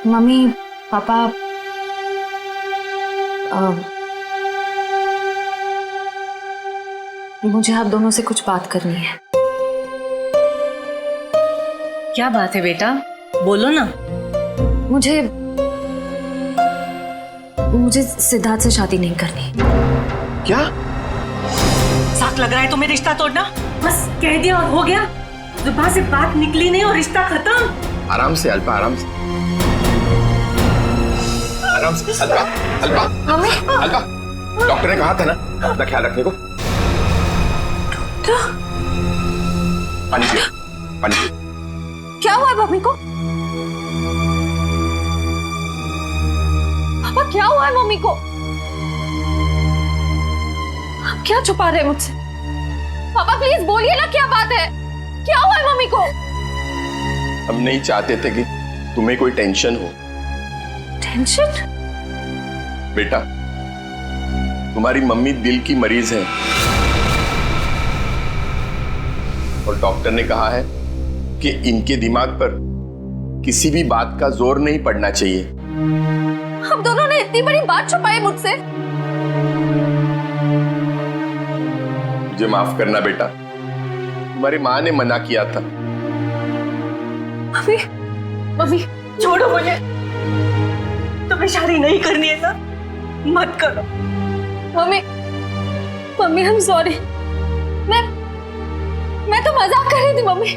Mummy papa मुझे आप दोनों से कुछ बात करनी है। क्या बात है बेटा, बोलो ना। मुझे सिद्धार्थ से शादी नहीं करनी। क्या? साथ लग रहा है तुम्हें रिश्ता तोड़ना? बस कह दिया और हो गया, जुबान से बात निकली नहीं और रिश्ता खत्म। आराम से अल्पा, आराम से, आराम से। अल्पा, अल्पा, मम्मी, अल्पा, डॉक्टर ने कहा था ना अपना ख्याल रखने को। पानी पियो, पानी पियो। क्या हुआ है मम्मी को? पापा क्या हुआ है मम्मी को? आप क्या छुपा रहे हैं मुझसे? पापा प्लीज बोलिए ना, क्या बात है? क्या हुआ है मम्मी को? हम नहीं चाहते थे कि तुम्हें कोई टेंशन हो। टेंशन? बेटा, तुम्हारी मम्मी दिल की मरीज है और डॉक्टर ने कहा है कि इनके दिमाग पर किसी भी बात का जोर नहीं पड़ना चाहिए। हम दोनों ने इतनी बड़ी बात छुपाई मुझसे। मुझे माफ करना बेटा, तुम्हारी माँ ने मना किया था। मम्मी, मम्मी छोड़ो मुझे, तुम्हें शादी नहीं करनी है ना, मत करो। Mummy, mummy I am sorry. मैं तो मजाक कर रही थी मम्मी।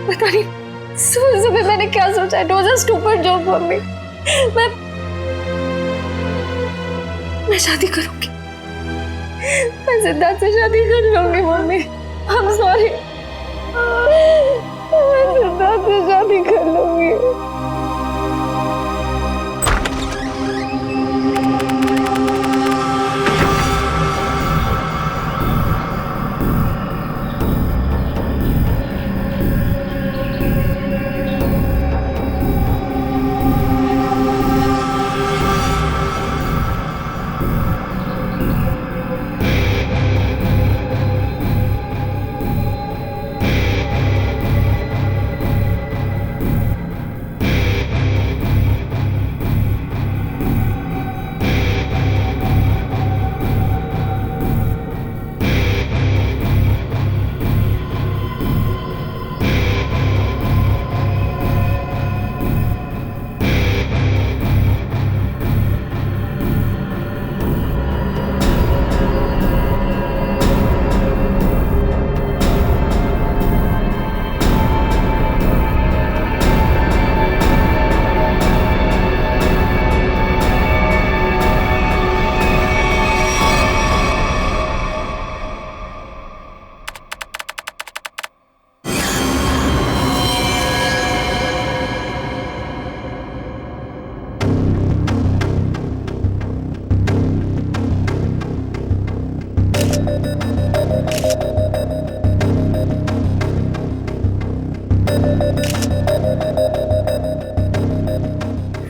पता नहीं सुबह सुबह मैंने क्या सोचा। It was a stupid joke mummy. मैं शादी करूंगी, मैं सिद्धार्थ से शादी कर लूंगी मम्मी। आई एम सॉरी, मैं सिद्धार्थ से शादी कर लूंगी।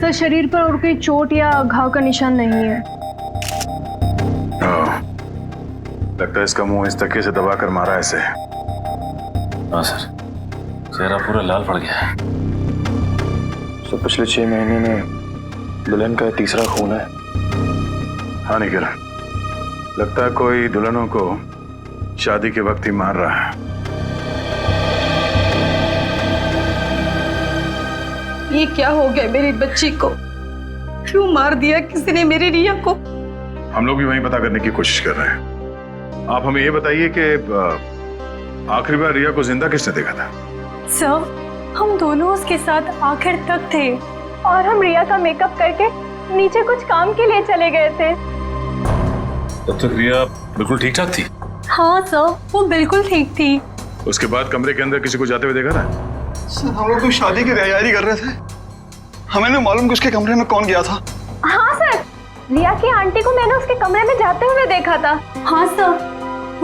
सर, शरीर पर और कोई चोट या घाव का निशान नहीं है। लगता है इसका मुंह इस तकिए से दबा कर मारा ऐसे। हाँ सर, चेहरा पूरा लाल पड़ गया है। तो पिछले 6 महीने में दुल्हन का तीसरा खून है। हाँ निखिल, लगता है कोई दुल्हनों को शादी के वक्त ही मार रहा है। ये क्या हो गया मेरी बच्ची को? क्यों मार दिया किसी ने मेरी रिया को? हम लोग भी वही पता करने की कोशिश कर रहे हैं। आप हमें ये बताइए कि आखिरी बार रिया को जिंदा किसने देखा था? सर, हम दोनों उसके साथ आखिर तक थे और हम रिया का मेकअप करके नीचे कुछ काम के लिए चले गए थे। तब तक रिया बिल्कुल ठीक ठाक थी? हाँ सर, वो बिल्कुल ठीक थी। उसके बाद कमरे के अंदर किसी को जाते हुए देखा था? सर, हम लोग तो शादी की तैयारी कर रहे थे, हमें नहीं मालूम कि उसके कमरे में कौन गया था। हाँ सर, रिया की आंटी को मैंने उसके कमरे में जाते हुए देखा था। हाँ सर,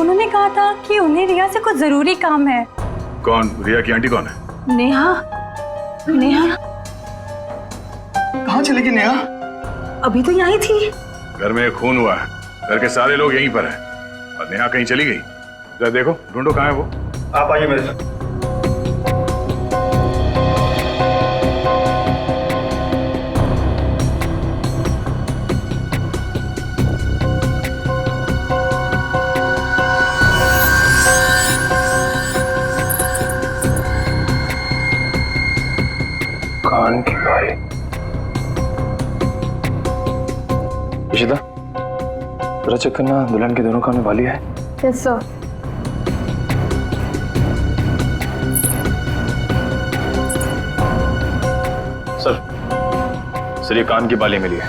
उन्होंने कहा था कि उन्हें रिया से कुछ जरूरी काम है। कौन? रिया की आंटी कौन है? नेहा। नेहा कहाँ चली गई नेहा? अभी तो यहीं थी। घर में खून हुआ है, घर के सारे लोग यहीं पर हैं और नेहा कहीं चली गई। जरा देखो, ढूंढो कहाँ है वो। आप आइए मेरे साथ। इशिता, जरा चेक करना दुल्हन के दोनों कान में बाली है। Yes sir. सर ये कान की बाली मिली है।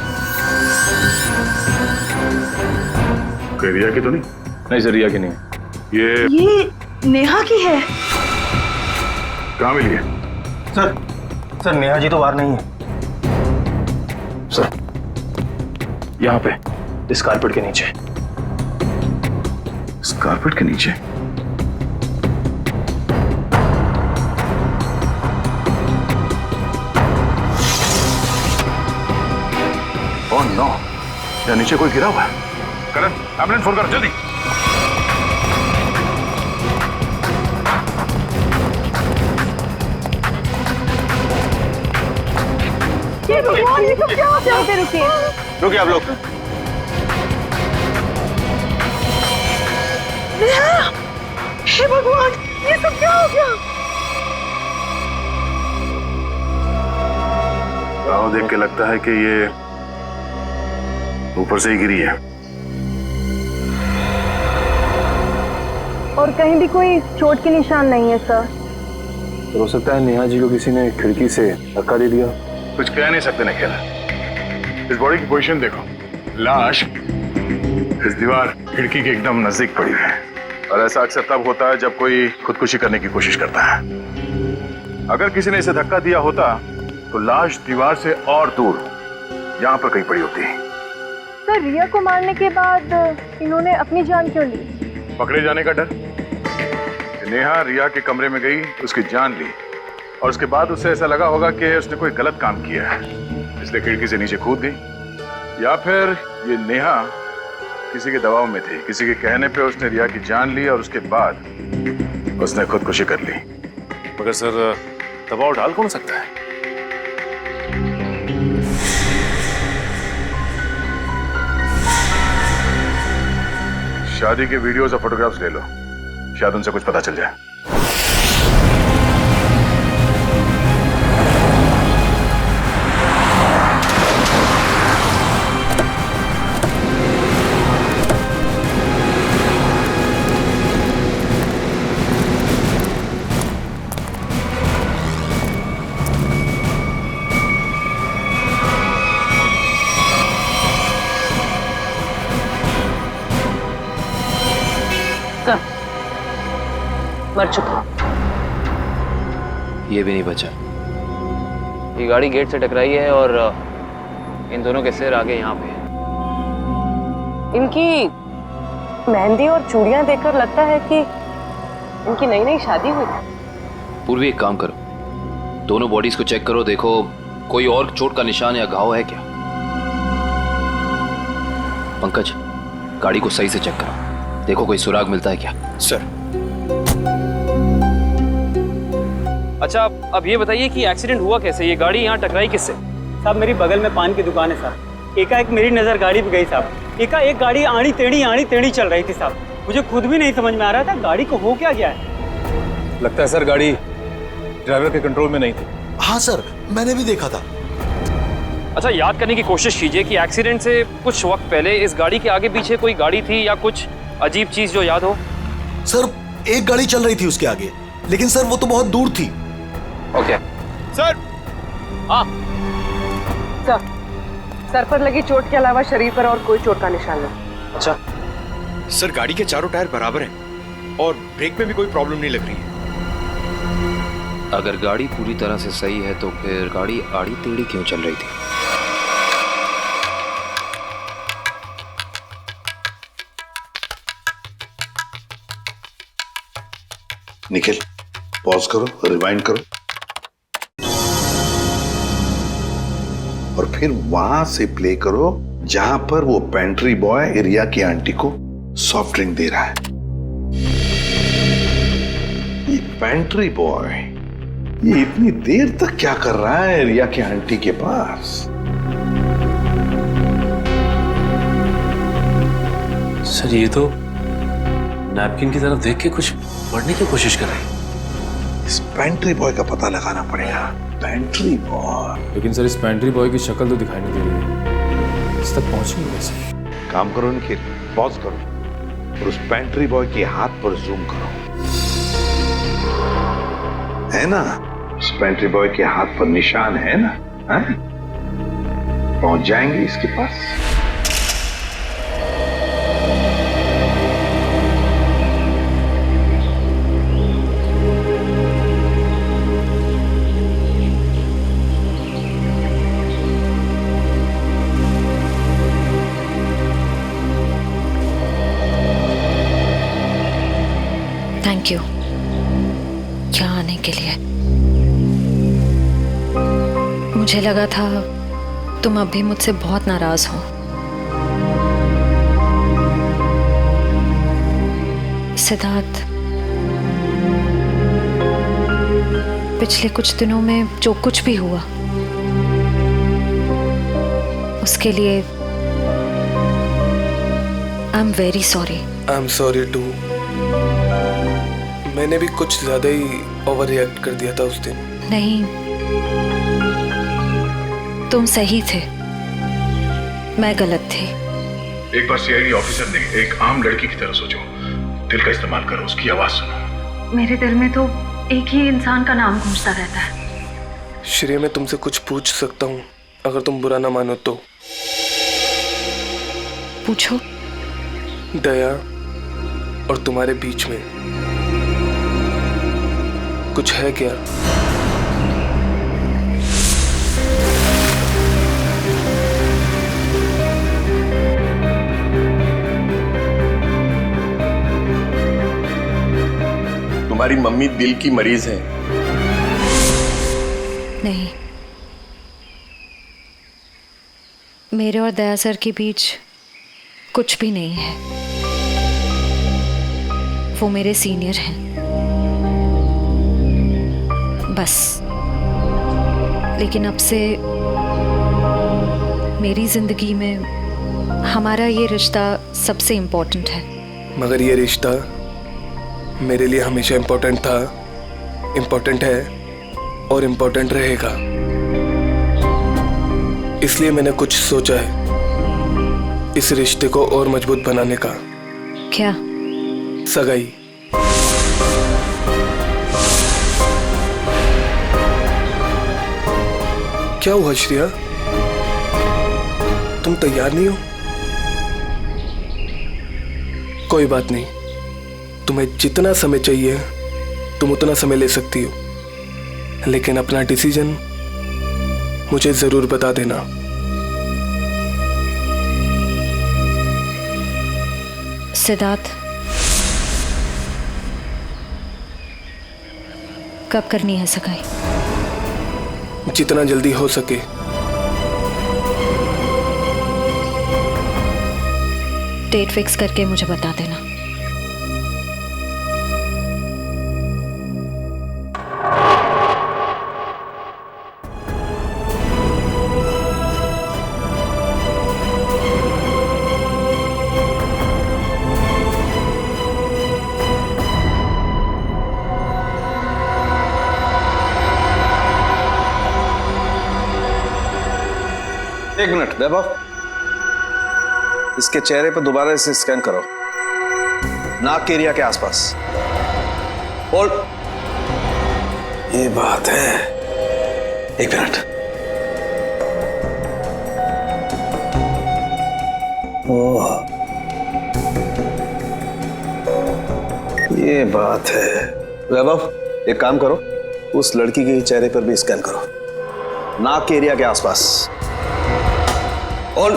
कोई रिया की तो नहीं? नहीं सर, रिया की नहीं है। ये नेहा की है। कहाँ मिली है? सर नेहा जी तो बाहर नहीं है। सर यहाँ पे इस कारपेट के नीचे। इस कारपेट के नीचे? ओह नो, यहाँ नीचे कोई गिरा हुआ है। करण, एम्बुलेंस फोन कर जल्दी। ये सब क्या हो गया? रुकिए रुकिए आप लोग। हे भगवान, ये सब क्या हो गया? राव देख के लगता है कि ये ऊपर से ही गिरी है। और कहीं भी कोई चोट के निशान नहीं है सर। तो हो सकता है नेहा जी को किसी ने खिड़की से धक्का दे दिया। कुछ कह नहीं सकते निखिल। इस बॉडी की पोजीशन देखो, लाश इस दीवार खिड़की के एकदम नजदीक पड़ी है। और ऐसा अक्सर तब होता है जब कोई खुदकुशी करने की कोशिश करता है। अगर किसी ने इसे धक्का दिया होता तो लाश दीवार से और दूर यहाँ पर कहीं पड़ी होती। सर रिया को मारने के बाद इन्होंने अपनी जान क्यों ली? पकड़े जाने का डर। नेहा रिया के कमरे में गई, उसकी जान ली और उसके बाद उसे ऐसा लगा होगा कि उसने कोई गलत काम किया है, इसलिए खिड़की से नीचे कूद गई। या फिर ये नेहा किसी के दबाव में थी, किसी के कहने पे उसने रिया की जान ली और उसके बाद उसने खुदकुशी कर ली। मगर सर दबाव डाल कौन सकता है? शादी के वीडियोस और फोटोग्राफ्स ले लो, शायद उनसे कुछ पता चल जाए। मर चुका। ये भी नहीं बचा। ये गाड़ी गेट से टकराई है और इन दोनों के सिर आगे यहाँ पे है। इनकी मेहंदी और चूड़ियां देखकर लगता है कि इनकी नई नई शादी हुई। पूर्वी एक काम करो, दोनों बॉडीज को चेक करो, देखो कोई और चोट का निशान या घाव है क्या। पंकज, गाड़ी को सही से चेक करो, देखो कोई सुराग मिलता है क्या। सर। अच्छा अब ये बताइए कि एक्सीडेंट हुआ कैसे? ये गाड़ी यहाँ टकराई किससे? साहब मेरी बगल में पान की दुकान है साहब। एकाएक मेरी नज़र गाड़ी पे गई साहब। एकाएक गाड़ी आड़ी टेढ़ी चल रही थी साहब। मुझे खुद भी नहीं समझ में आ रहा था गाड़ी को हो क्या गया है। लगता है सर गाड़ी ड्राइवर के कंट्रोल में नहीं थी। हाँ सर, मैंने भी देखा था। अच्छा याद करने की कोशिश कीजिए कि एक्सीडेंट से कुछ वक्त पहले इस गाड़ी के आगे पीछे कोई गाड़ी थी या कुछ अजीब चीज जो याद हो। सर एक गाड़ी चल रही थी उसके आगे, लेकिन सर वो तो बहुत दूर थी। Okay sir. हाँ सर पर लगी चोट के अलावा शरीर पर और कोई चोट का निशान नहीं। अच्छा सर गाड़ी के चारों टायर बराबर हैं और ब्रेक में भी कोई प्रॉब्लम नहीं लग रही है। अगर गाड़ी पूरी तरह से सही है तो फिर गाड़ी आड़ी टेढ़ी क्यों चल रही थी? निखिल पॉज करो, रिवाइंड करो और फिर वहां से प्ले करो जहां पर वो पेंट्री बॉय रिया की आंटी को सॉफ्ट ड्रिंक दे रहा है। ये पेंट्री बॉय ये इतनी देर तक क्या कर रहा है रिया की आंटी के पास? सर ये तो नैपकिन की तरफ देख के कुछ पढ़ने की कोशिश कर रहे हैं। इस पेंट्री बॉय का पता लगाना पड़ेगा। Pantry boy. लेकिन सर इस पेंट्री बॉय की शक्ल तो दिखाई नहीं दे रही है। इस तक पहुंचेंगे कैसे? काम करो निखिल, पॉज करो और उस पेंट्री बॉय के हाथ पर जूम करो। है ना, उस पेंट्री बॉय के हाथ पर निशान है ना? है? पहुंच जाएंगे इसके पास। थैंक यू यहाँ आने के लिए। मुझे लगा था तुम अब भी मुझसे बहुत नाराज हो। सिद्धार्थ, पिछले कुछ दिनों में जो कुछ भी हुआ उसके लिए I am very sorry. I am sorry too. मैंने भी कुछ ज्यादा ही ओवर रिएक्ट कर दिया था उस दिन। नहीं, तुम सही थे, मैं गलत थी। एक बार सीआईडी ऑफिसर ने एक आम लड़की की तरह सोचो, दिल का इस्तेमाल करो, उसकी आवाज सुनो। मेरे दिल में तो एक ही इंसान का नाम गूंजता रहता है। श्रेया, मैं तुमसे कुछ पूछ सकता हूँ अगर तुम बुरा ना मानो तो? पूछो। दया और तुम्हारे बीच में कुछ है क्या? तुम्हारी मम्मी दिल की मरीज है। नहीं, मेरे और दया सर के बीच कुछ भी नहीं है। वो मेरे सीनियर हैं बस। लेकिन अब से मेरी जिंदगी में हमारा ये रिश्ता सबसे इम्पोर्टेंट है। मगर ये रिश्ता मेरे लिए हमेशा इम्पोर्टेंट था, इम्पोर्टेंट है और इम्पोर्टेंट रहेगा। इसलिए मैंने कुछ सोचा है इस रिश्ते को और मजबूत बनाने का। क्या? सगाई। क्या हुआ श्रेया, तुम तैयार नहीं हो? कोई बात नहीं, तुम्हें जितना समय चाहिए तुम उतना समय ले सकती हो, लेकिन अपना डिसीजन मुझे जरूर बता देना। सिद्धार्थ, कब करनी है सगाई? जितना जल्दी हो सके। डेट फिक्स करके मुझे बता देना। एक मिनट वैभव, इसके चेहरे पर दोबारा इसे स्कैन करो, नाक के एरिया के आसपास। होल्ड। ये बात है, एक मिनट। ओह, ये बात है। वैभव, एक काम करो, उस लड़की के चेहरे पर भी स्कैन करो, नाक के एरिया के आसपास। और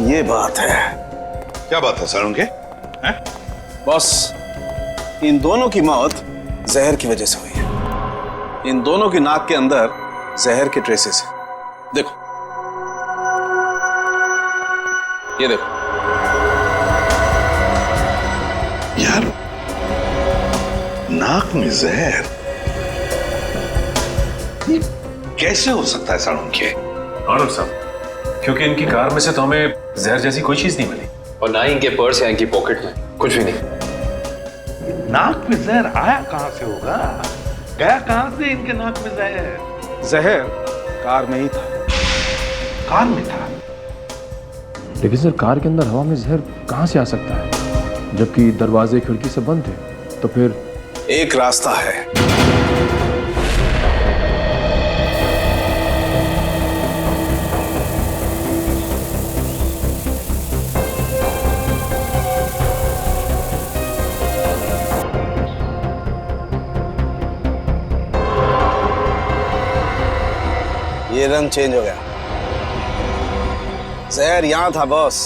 ये बात है। क्या बात है सर उनके? बॉस, इन दोनों की मौत जहर की वजह से हुई है। इन दोनों की नाक के अंदर जहर के ट्रेसेस हैं। देखो, ये देखो। यार, नाक में जहर कैसे हो सकता है साड़ू के? आनंद साहब, क्योंकि इनकी कार में से तो हमें जहर जैसी कोई चीज नहीं मिली, और ना ही इनके पर्स या इनकी पॉकेट में कुछ भी नहीं। नाक में जहर आया कहां से होगा? गया कहां से इनके नाक में जहर? जहर कार में ही था। कार में था? लेकिन सर कार के अंदर हवा में जहर कहां से आ सकता है, जबकि दरवाजे खिड़की सब बंद थे? तो फिर एक रास्ता है। ये रंग चेंज हो गया। जहर यहां था बॉस।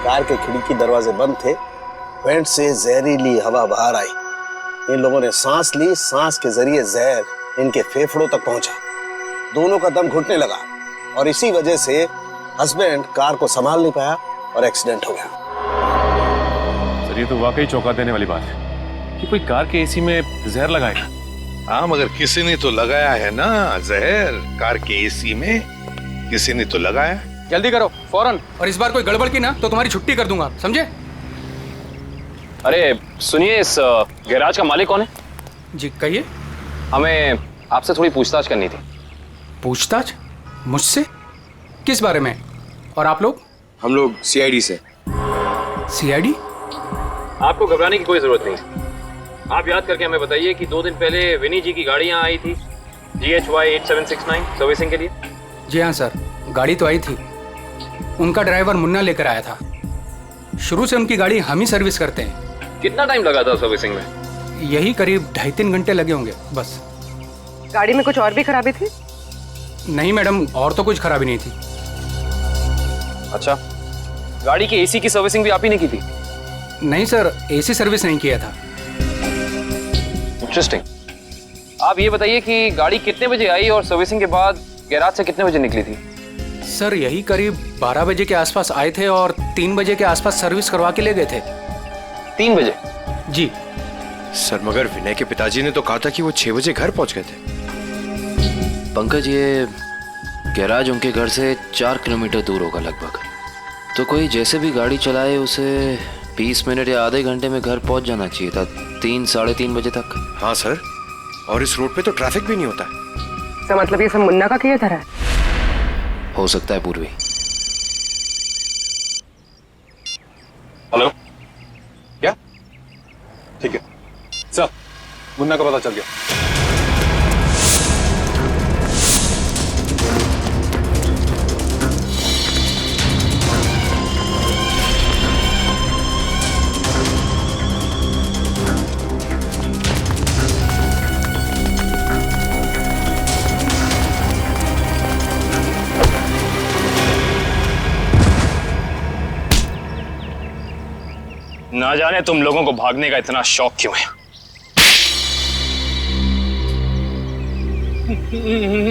कार के खिड़की दरवाजे बंद थे, वेंट से जहरीली हवा बाहर आई। इन लोगों ने सांस ली, सांस के जरिए जहर इनके फेफड़ों तक पहुंचा। दोनों का दम घुटने लगा और इसी वजह से हस्बैंड कार को संभाल नहीं पाया और एक्सीडेंट हो गया। सर ये तो वाकई चौंका देने वाली बात है कि कोई कार के एसी में जहर लगाएगा। हाँ, मगर किसी ने तो लगाया है ना जहर। कार के एसी में किसी ने तो लगाया। जल्दी करो फौरन, और इस बार कोई गड़बड़ की ना तो तुम्हारी छुट्टी कर दूंगा, समझे? अरे सुनिए, इस गैराज का मालिक कौन है? जी कहिए। हमें आपसे थोड़ी पूछताछ करनी थी। पूछताछ? मुझसे? किस बारे में? और आप लोग? हम लोग सीआईडी से। सीआईडी? आपको घबराने की कोई जरूरत नहीं है। आप याद करके हमें बताइए कि 2 दिन पहले विनी जी की गाड़ी यहाँ आई थी GHY 8769 सर्विसिंग के लिए। जी हाँ सर, गाड़ी तो आई थी। उनका ड्राइवर मुन्ना लेकर आया था। शुरू से उनकी गाड़ी हम ही सर्विस करते हैं। कितना टाइम लगा था सर्विसिंग में? यही करीब 2.5-3 घंटे लगे होंगे बस। गाड़ी में कुछ और भी खराबी थी? नहीं मैडम, और तो कुछ खराबी नहीं थी। अच्छा, गाड़ी की एसी की सर्विसिंग भी आप ही ने की थी? नहीं सर, एसी सर्विस नहीं किया था। इंटरेस्टिंग। आप ये बताइए कि गाड़ी कितने बजे आई और सर्विसिंग के बाद गैराज से कितने बजे निकली थी? सर यही करीब 12 बजे के आसपास आए थे और 3 बजे के आसपास सर्विस करवा के ले गए थे। 3 बजे? जी सर, मगर विनय के पिताजी ने तो कहा था कि वो 6 बजे घर पहुंच गए थे। पंकज, ये गैराज उनके घर से 4 किलोमीटर दूर होगा लगभग। तो कोई जैसे भी गाड़ी चलाए उसे 20 मिनट या आधे घंटे में घर पहुंच जाना चाहिए था, 3-3:30 बजे तक। हाँ सर, और इस रोड पे तो ट्रैफिक भी नहीं होता है। तो मतलब ये सब मुन्ना का किया था? हो सकता है पूर्वी। हेलो, क्या? ठीक है सर, मुन्ना का पता चल गया। ना जाने तुम लोगों को भागने का इतना शौक क्यों है।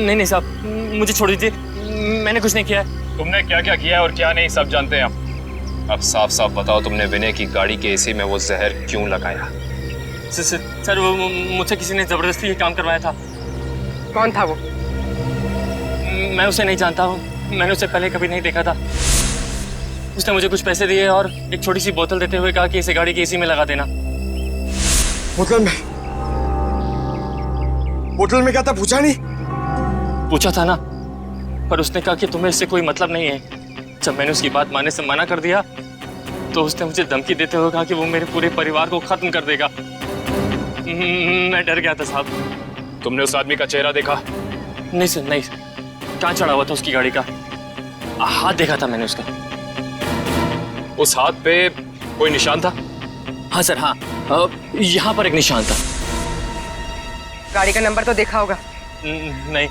नहीं साहब, मुझे छोड़ दीजिए, मैंने कुछ नहीं किया है। तुमने क्या क्या किया है और क्या नहीं सब जानते हैं हम। अब साफ साफ बताओ, तुमने विनय की गाड़ी के एसी में वो जहर क्यों लगाया? सर वो मुझसे किसी ने जबरदस्ती ये काम करवाया था। कौन था वो? मैं उसे नहीं जानता हूँ, मैंने उसे पहले कभी नहीं देखा था। उसने मुझे कुछ पैसे दिए और एक छोटी सी बोतल देते हुए कहा कि इसे गाड़ी की एसी में लगा देना। बोतल में क्या था पूछा नहीं? पूछा था ना, पर उसने कहा कि तुम्हें इससे कोई मतलब नहीं है। जब मैंने उसकी बात मानने से मना कर दिया तो उसने मुझे धमकी देते हुए कहा कि वो मेरे पूरे परिवार को खत्म कर देगा। मैं डर गया था साहब। तुमने उस आदमी का चेहरा देखा? नहीं सर, नहीं। कहाँ चढ़ा हुआ था उसकी गाड़ी का? हाथ देखा था मैंने उसका। उस हाथ पे कोई निशान था? हाँ सर, हाँ, यहाँ पर एक निशान था। गाड़ी का नंबर तो देखा होगा? नहीं।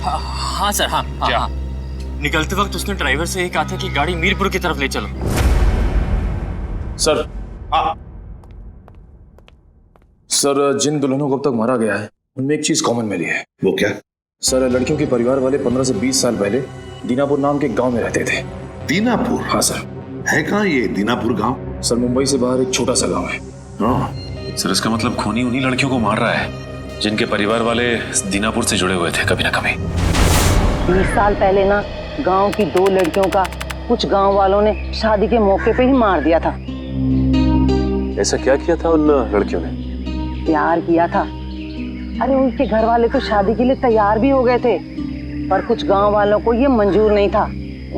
हाँ सर, हाँ, क्या? हाँ। निकलते वक्त उसने ड्राइवर से ये कहा था कि गाड़ी मीरपुर की तरफ ले चलो। सर, सर जिन दुल्हनों को अब तक मारा गया है उनमें एक चीज कॉमन मिली है। वो क्या? सर, लड़कियों के परिवार वाले 15 से 20 साल पहले दीनापुर नाम के गांव में रहते थे। दीनापुर? हाँ सर। है कहाँ ये दीनापुर गांव? सर, मुंबई से बाहर एक छोटा सा गांव है। हाँ सर, इसका मतलब खूनी उन्हीं लड़कियों को मार रहा है जिनके परिवार वाले दीनापुर से जुड़े हुए थे कभी ना कभी। 20 साल पहले ना गांव की 2 लड़कियों का कुछ गांव वालों ने शादी के मौके पे ही मार दिया था। ऐसा क्या किया था उन लड़कियों ने? प्यार किया था। अरे उनके घर वाले तो शादी के लिए तैयार भी हो गए थे, पर कुछ गांव वालों को ये मंजूर नहीं था।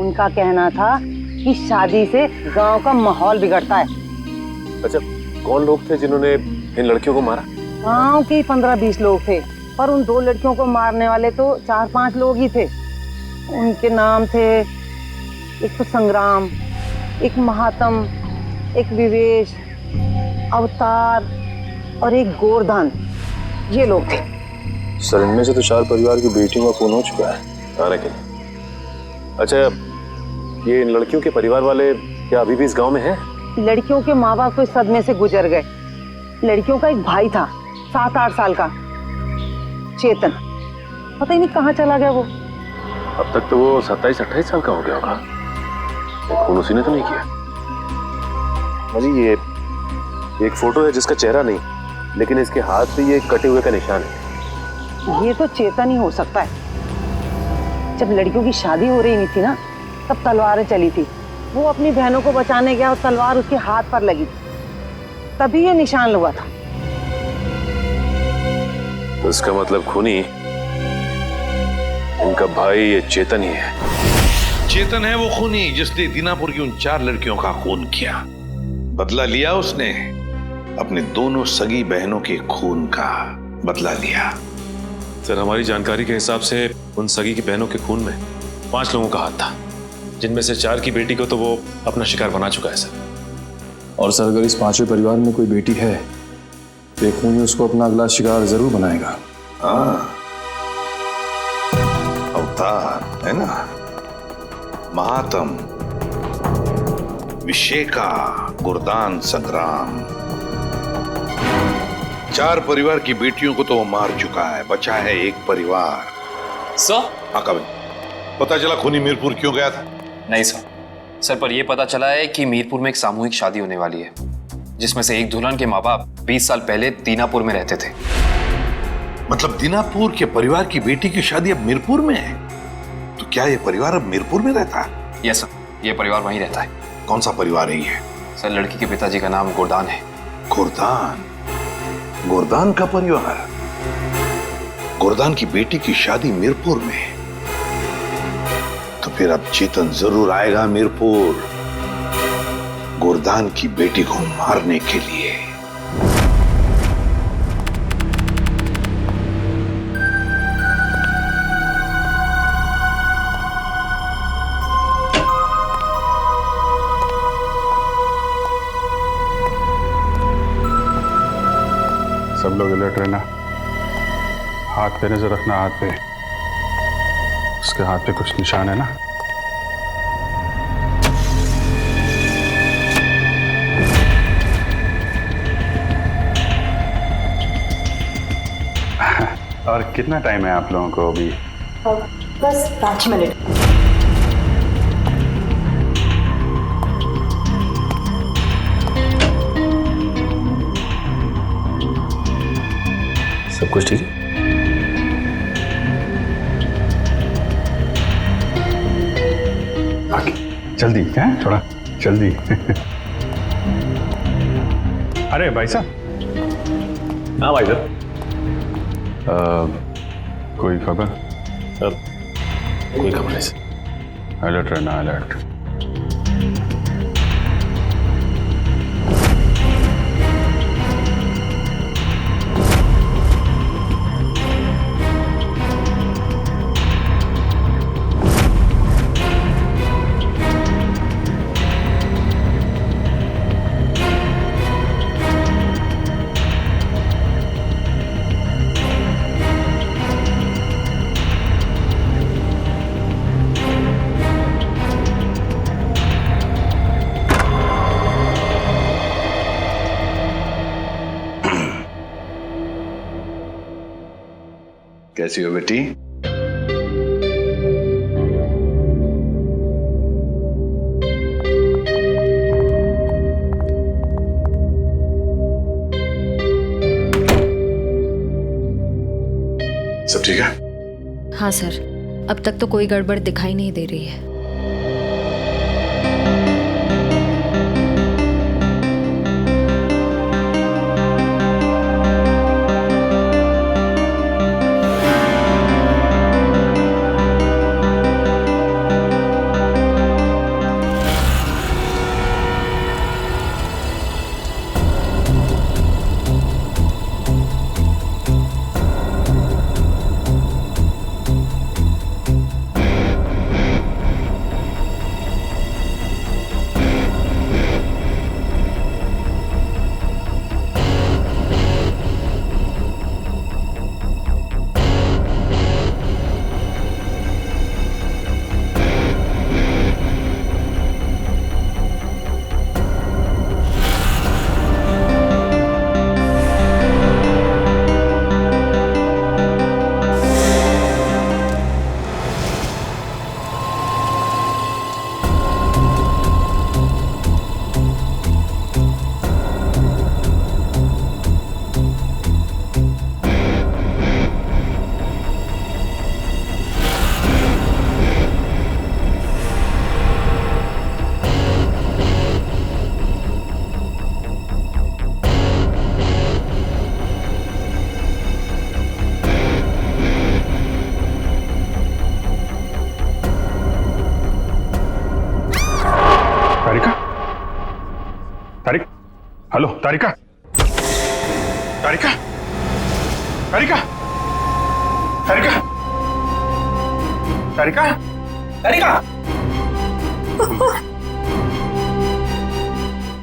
उनका कहना था कि शादी से गांव का माहौल बिगड़ता है। अच्छा, कौन लोग थे जिन्होंने इन लड़कियों को मारा? गांव के 15-20 लोग थे, पर उन 2 लड़कियों को मारने वाले तो 4-5 लोग ही थे। उनके नाम थे, एक तो संग्राम, एक महात्म, एक विवेश, अवतार और एक गोरधान। ये लोग थे। सर, इनमें से तो 4 परिवार की बेटियों का खून हो चुका है आने के लिए। अच्छा, ये इन लड़कियों के परिवार वाले क्या अभी भी इस गांव में हैं? लड़कियों के माँ बाप तो इस सदमे से गुजर गए। लड़कियों का एक भाई था 7-8 साल का, चेतन, पता ही नहीं कहाँ चला गया वो। अब तक तो वो 27-28 साल का हो गया होगा। खून उसी ने तो नहीं किया। अजी, ये एक फोटो है जिसका चेहरा नहीं, लेकिन इसके हाथ पे ये कटे हुए का निशान है। ये तो चेतन ही हो सकता है। जब लड़कियों की शादी हो रही नहीं थी ना, तब तलवारें चली थी। वो अपनी बहनों को बचाने गया और तलवार उसके हाथ पर लगी, तभी ये निशान हुआ था। तो इसका मतलब खूनी इनका भाई ये चेतन ही है। चेतन है वो खूनी जिसने दीनापुर की उन 4 लड़कियों का खून किया। बदला लिया उसने, अपने दोनों सगी बहनों के खून का बदला लिया। सर, हमारी जानकारी के हिसाब से उन सगी की बहनों के खून में 5 लोगों का हाथ था, जिनमें से 4 की बेटी को तो वो अपना शिकार बना चुका है सर। और सर, अगर इस 5वें परिवार में कोई बेटी है तो एक खूनी उसको अपना अगला शिकार जरूर बनाएगा। हाँ, अवतार है ना, महात्म, विशेका, गुरदान, संग्राम, 4 परिवार की बेटियों को तो वो मार चुका है। बचा है एक परिवार। सर? हाँ कभी पता चला खूनी मीरपुर क्यों गया था? नहीं सर। सर, पर यह पता चला है कि मीरपुर में एक सामूहिक शादी होने वाली है, जिसमें से एक दुल्हन के माँ बाप 20 साल पहले दीनापुर में रहते थे। मतलब दीनापुर के परिवार की बेटी की शादी अब मीरपुर में है? तो क्या ये परिवार अब मीरपुर में रहता है? यस सर, ये परिवार वहीं रहता है। कौन सा परिवार है ये? सर, लड़की के पिताजी का नाम गोरदान है। गोरदान? गोरदान का परिवार? गोरदान की बेटी की शादी मीरपुर में, तो फिर अब चेतन जरूर आएगा मीरपुर गोरदान की बेटी को मारने के लिए। सब लोग अलर्ट रहना। हाथ पे नजर रखना, हाथ पे। उसके हाथ पे कुछ निशान है ना? और कितना टाइम है आप लोगों को अभी? बस 5 मिनट। सब कुछ ठीक है? जल्दी है, थोड़ा जल्दी। अरे भाई साहब। हाँ भाई साहब। कोई खबर? कोई खबर नहीं सर। अलर्ट रहना, अलर्ट। कैसी हो बेटी? सब ठीक है? हाँ सर। अब तक तो कोई गड़बड़ दिखाई नहीं दे रही है। हेलो तारिका, तारिका, तारिका, तारिका, तारिका, तारिका,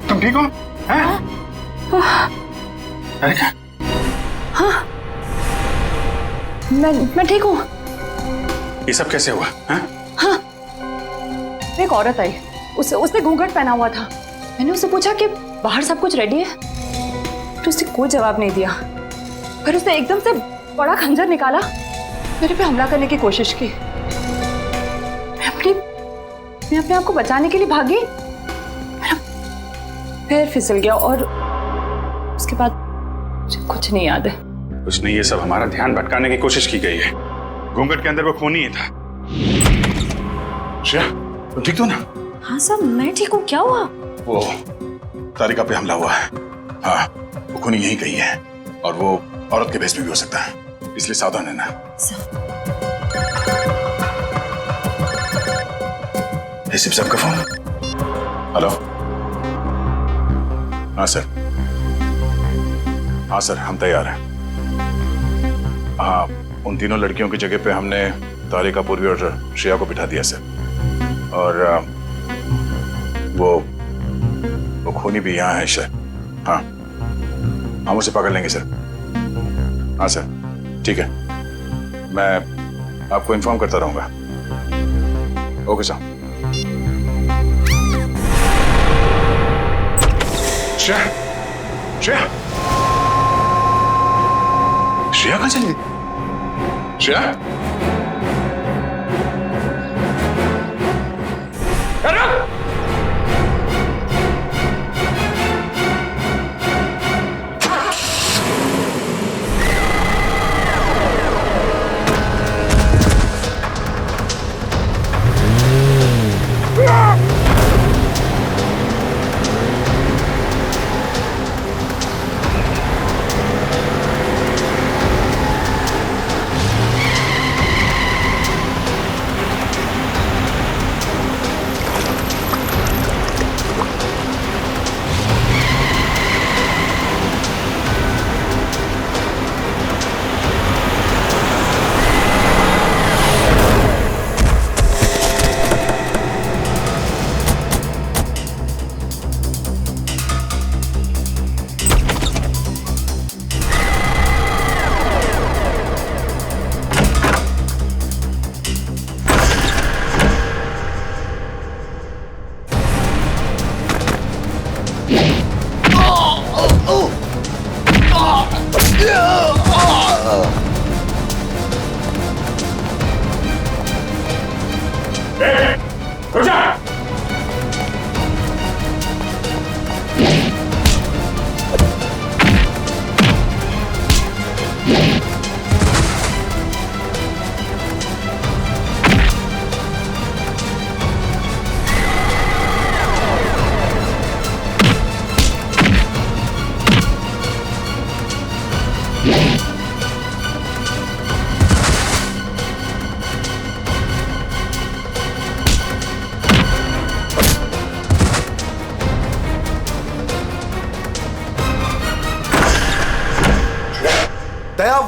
तुम ठीक हो? हैं? तारिका, हाँ, मैं ठीक हूँ। ये सब कैसे हुआ? हैं? हाँ, एक औरत आई, उसने घूंघट पहना हुआ था। मैंने उससे पूछा कि बाहर सब कुछ रेडी है, तो उसने कोई जवाब नहीं दिया। फिर उसने एकदम से बड़ा खंजर निकाला, मेरे पे हमला करने की कोशिश की। मैं अपने आप को बचाने के लिए भागी, पैर फिसल गया और उसके बाद मुझे कुछ नहीं याद है। कुछ नहीं, ये सब हमारा ध्यान भटकाने की कोशिश की गई है। घूंघट के अंदर वो खून ही था। श्रेया, तुम ठीक हो ना? हाँ सर, मैं ठीक हूँ। क्या हुआ? वो तारिका पे हमला हुआ है। हाँ, वो खूनी यहीं कहीं है और वो औरत के भेष में भी हो सकता है, इसलिए सावधान रहना। एसीपी साहब का फोन। हेलो। हाँ सर, हाँ सर, हम तैयार हैं। हाँ, उन तीनों लड़कियों की जगह पे हमने तारिका, पूर्वी और श्रेया को बिठा दिया सर। और वो खूनी भी यहाँ है सर। हाँ, हम उसे पकड़ लेंगे सर। हाँ सर, ठीक है, मैं आपको इन्फॉर्म करता रहूंगा। Okay sir. श्रेया, श्रेया, श्रेया कहाँ चली गई? श्रेया,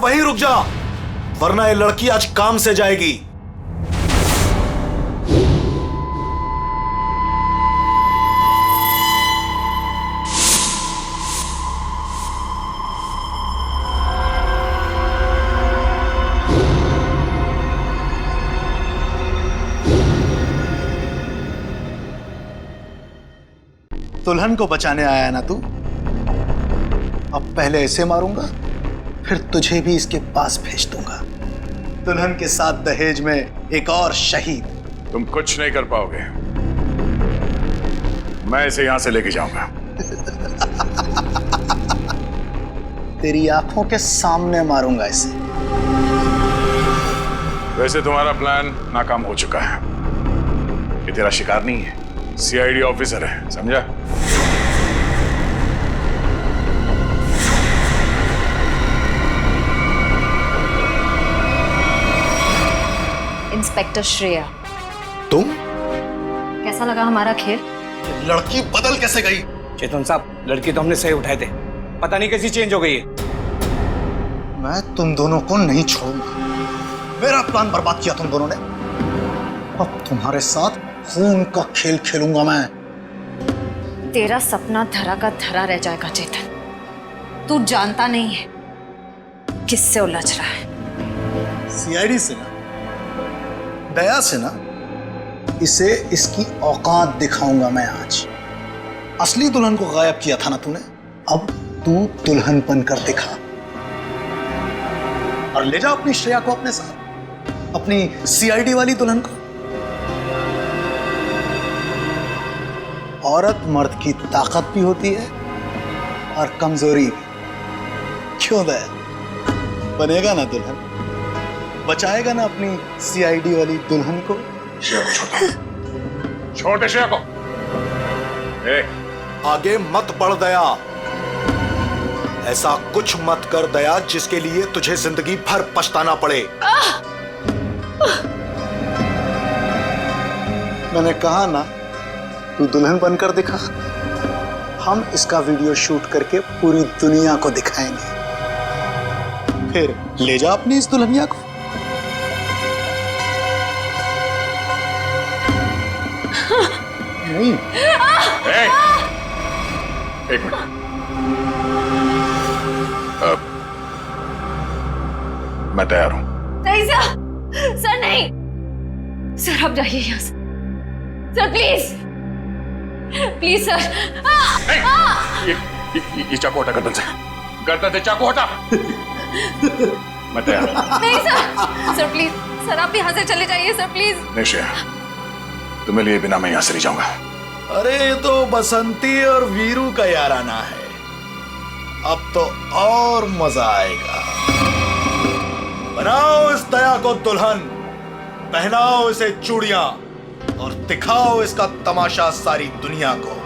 चुपचाप वहीं रुक जा, वरना ये लड़की आज काम से जाएगी। दुल्हन को बचाने आया है ना तू? अब पहले ऐसे मारूंगा, फिर तुझे भी इसके पास भेज दूंगा। दुल्हन के साथ दहेज में एक और शहीद। तुम कुछ नहीं कर पाओगे, मैं इसे यहां से लेके जाऊंगा। तेरी आंखों के सामने मारूंगा इसे। वैसे तुम्हारा प्लान नाकाम हो चुका है। ये तेरा शिकार नहीं है, सीआईडी ऑफिसर है, समझा? इंस्पेक्टर श्रेया, तुम? कैसा लगा हमारा खेल? लड़की बदल कैसे गई? चेतन साहब, लड़की तो हमने सही उठाए थे, पता नहीं कैसी चेंज हो गई है। मैं तुम दोनों को नहीं छोड़ूंगा। मेरा प्लान बर्बाद किया तुम दोनों ने, अब तुम्हारे साथ खून का खेल खेलूंगा मैं। तेरा सपना धरा का धरा रह जाएगा चेतन। तू जानता नहीं है किससे उलझ रहा है। सीआईडी से ना, दया से ना, इसे इसकी औकात दिखाऊंगा मैं आज। असली दुल्हन को गायब किया था ना तूने, अब तू दुल्हन बनकर दिखा और ले जा अपनी श्रेया को अपने साथ, अपनी सीआईडी वाली दुल्हन को। औरत मर्द की ताकत भी होती है और कमजोरी भी। क्यों दया? बनेगा ना दुल्हन, बचाएगा ना अपनी सीआईडी वाली दुल्हन को। छोटे श्रेया को आगे मत बढ़ दया। ऐसा कुछ मत कर दया जिसके लिए तुझे जिंदगी भर पछताना पड़े। मैंने कहा ना, तू दुल्हन बनकर दिखा। हम इसका वीडियो शूट करके पूरी दुनिया को दिखाएंगे, फिर ले जा अपनी इस दुल्हनिया को। नहीं। एक मिनट, मैं तैयार हूं। नहीं सर, नहीं सर, आप जाइए यहाँ से सर, प्लीज प्लीज सर। ये चाकू हटा गर्दन से, गर्दन से चाकू हटा। मैं तैयार हूं। नहीं सर, सर प्लीज सर, आप यहाँ से चले जाइए सर, प्लीज। नहीं श्रेया, तुम्हें लिए बिना मैं यहां से नहीं जाऊंगा। अरे ये तो बसंती और वीरू का याराना है, अब तो और मजा आएगा। बनाओ इस दया को दुल्हन, पहनाओ इसे चूड़ियां और दिखाओ इसका तमाशा सारी दुनिया को।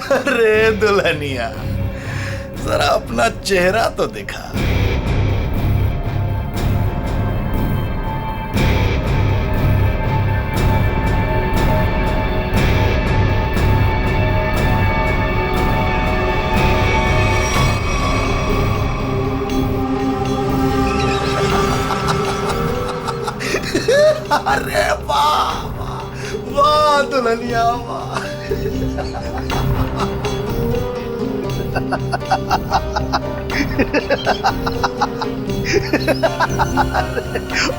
अरे दुल्हनिया, जरा अपना चेहरा तो दिखा। अरे वाह वाह दुल्हनिया, वाह।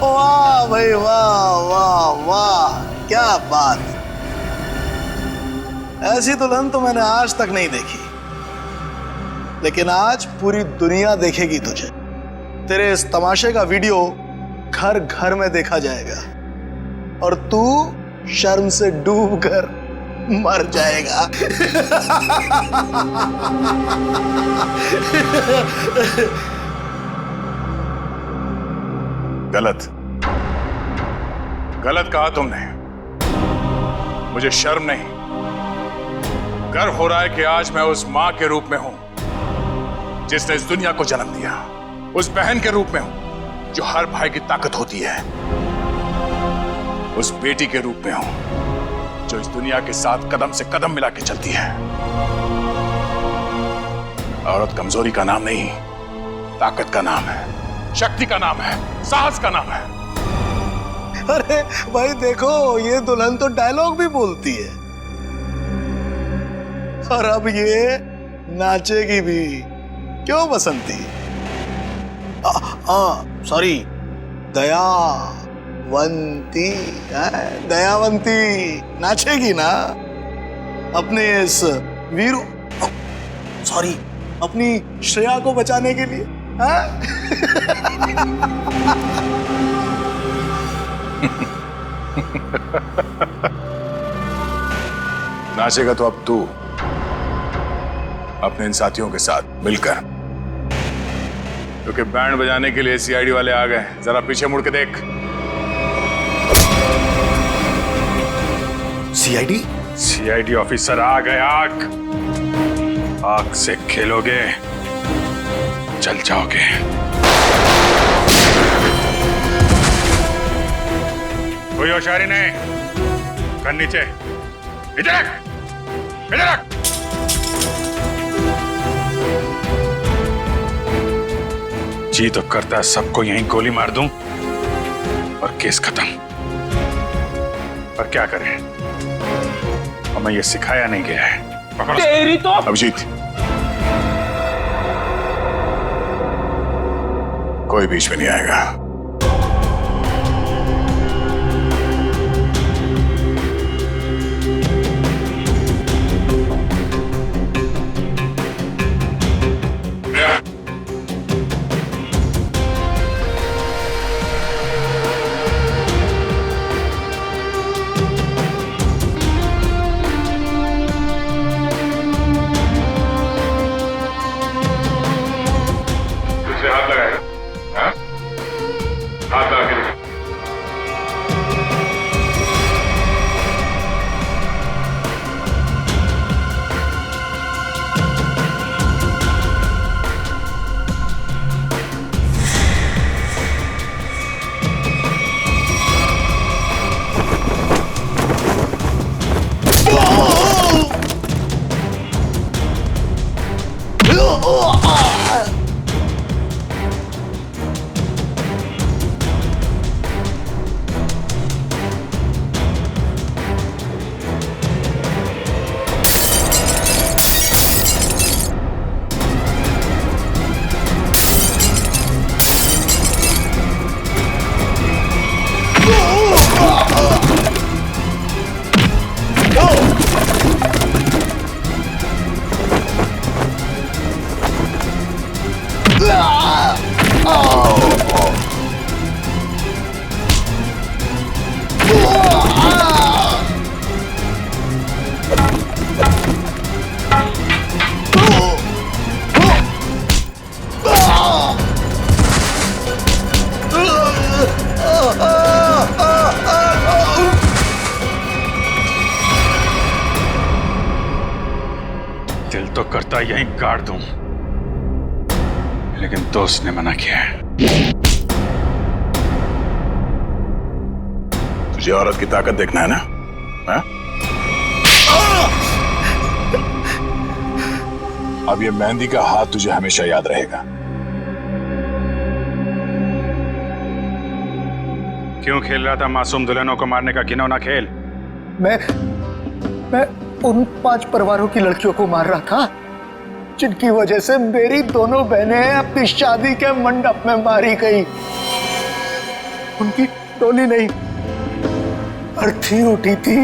वाह भाई, वाह वाह वाह, क्या बात। ऐसी दुल्हन तो मैंने आज तक नहीं देखी, लेकिन आज पूरी दुनिया देखेगी तुझे। तेरे इस तमाशे का वीडियो घर घर में देखा जाएगा और तू शर्म से डूब कर मर जाएगा। गलत। गलत कहा तुमने। मुझे शर्म नहीं, गर्व हो रहा है कि आज मैं उस मां के रूप में हूं जिसने इस दुनिया को जन्म दिया, उस बहन के रूप में हूं जो हर भाई की ताकत होती है, उस बेटी के रूप में हूं जो इस दुनिया के साथ कदम से कदम मिला के चलती है। औरत कमजोरी का नाम नहीं, ताकत का नाम है, शक्ति का नाम है, साहस का नाम है। अरे भाई देखो, ये दुल्हन तो डायलॉग भी बोलती है और अब ये नाचेगी भी। क्यों बसंती? सॉरी, दयावंती। दयावंती नाचेगी ना अपने इस वीरू, सॉरी, अपनी श्रेया को बचाने के लिए। नाचेगा तो अब तू अपने इन साथियों के साथ मिलकर, क्योंकि बैंड बजाने के लिए सीआईडी वाले आ गए। जरा पीछे मुड़ के देख। सीआईडी? सीआईडी ऑफिसर आ गए। आग से खेलोगे, जल जाओगे। कोई होशियारी नहीं, कर नीचे, इधर रख, इधर रख। जी तो करता है सबको यहीं गोली मार दूं और केस खत्म, पर क्या करें, हमें ये सिखाया नहीं गया है। तेरी तो अभिजीत, कोई बीच में नहीं आएगा। दिल तो करता यहीं गाड़ दूं, लेकिन दोस्त ने मना किया है। तुझे औरत की ताकत देखना है ना? हा? अब ये मेहंदी का हाथ तुझे हमेशा याद रहेगा। क्यों खेल रहा था मासूम दुल्हनों को मारने का घिनौना खेल? मैं उन 5 परिवारों की लड़कियों को मार रहा था जिनकी वजह से मेरी दोनों बहनें अपनी शादी के मंडप में मारी गई। उनकी टोली नहीं, अर्थी उठी थी,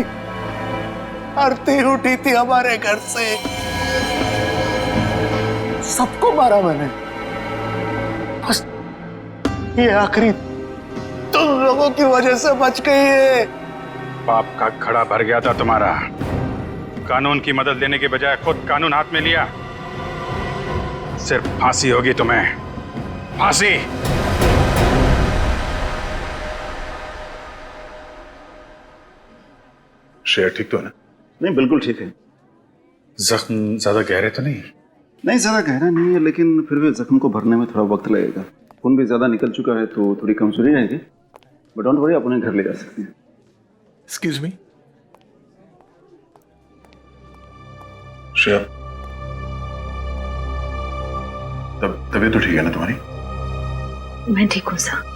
अर्थी उठी थी हमारे घर से। सबको मारा मैंने, बस ये आखिरी तुम लोगों की वजह से बच गई है। पाप का घड़ा भर गया था तुम्हारा। कानून की मदद लेने के बजाय खुद कानून हाथ में लिया। सिर्फ फांसी होगी तुम्हें, फांसी। श्रेया ठीक तो है ना? नहीं, बिल्कुल ठीक है। जख्म ज्यादा गहरे तो नहीं? नहीं, ज़्यादा गहरा नहीं है, लेकिन फिर भी जख्म को भरने में थोड़ा वक्त लगेगा। खून भी ज़्यादा निकल चुका है तो थोड़ी कमजोरी रहेगी, बट डोंट वरी, अपने घर ले जा सकते हैं। एक्सक्यूज मी श्रेया, तबीयत तो ठीक है ना तुम्हारी? मैं ठीक हूँ सर।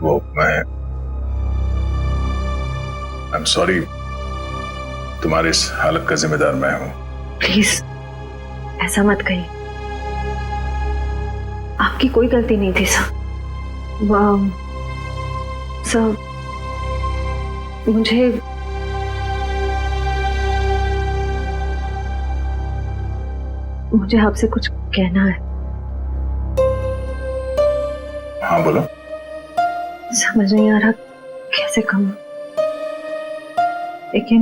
वो आई एम सॉरी, तुम्हारी इस हालत का जिम्मेदार मैं हूं। प्लीज ऐसा मत कहिए, आपकी कोई गलती नहीं थी सर। सर मुझे आपसे कुछ कहना है। हाँ बोलो। समझ नहीं आ रहा कैसे कहूं, लेकिन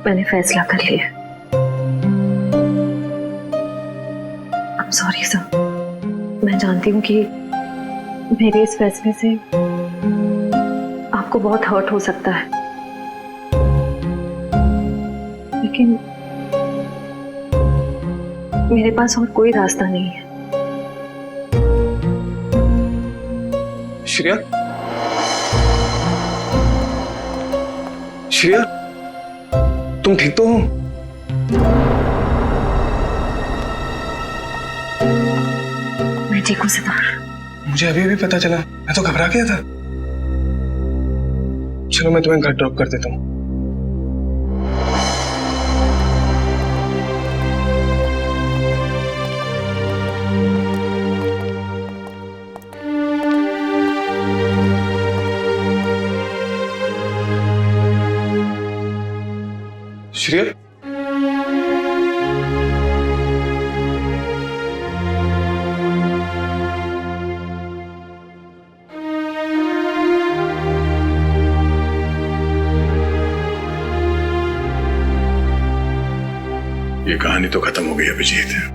मैंने फैसला कर लिया। I'm sorry सर, मैं जानती हूँ कि मेरे इस फैसले से आपको बहुत हर्ट हो सकता है, लेकिन मेरे पास और कोई रास्ता नहीं है। श्रेया, श्रेया, तुम ठीक तो हो? मैं ठीक हूँ सिद्धार्थ। मुझे अभी भी पता चला, मैं तो घबरा गया था। चलो मैं तुम्हें घर ड्रॉप कर देता हूँ। श्रेया, ये कहानी तो खत्म हो गई अभिजीत।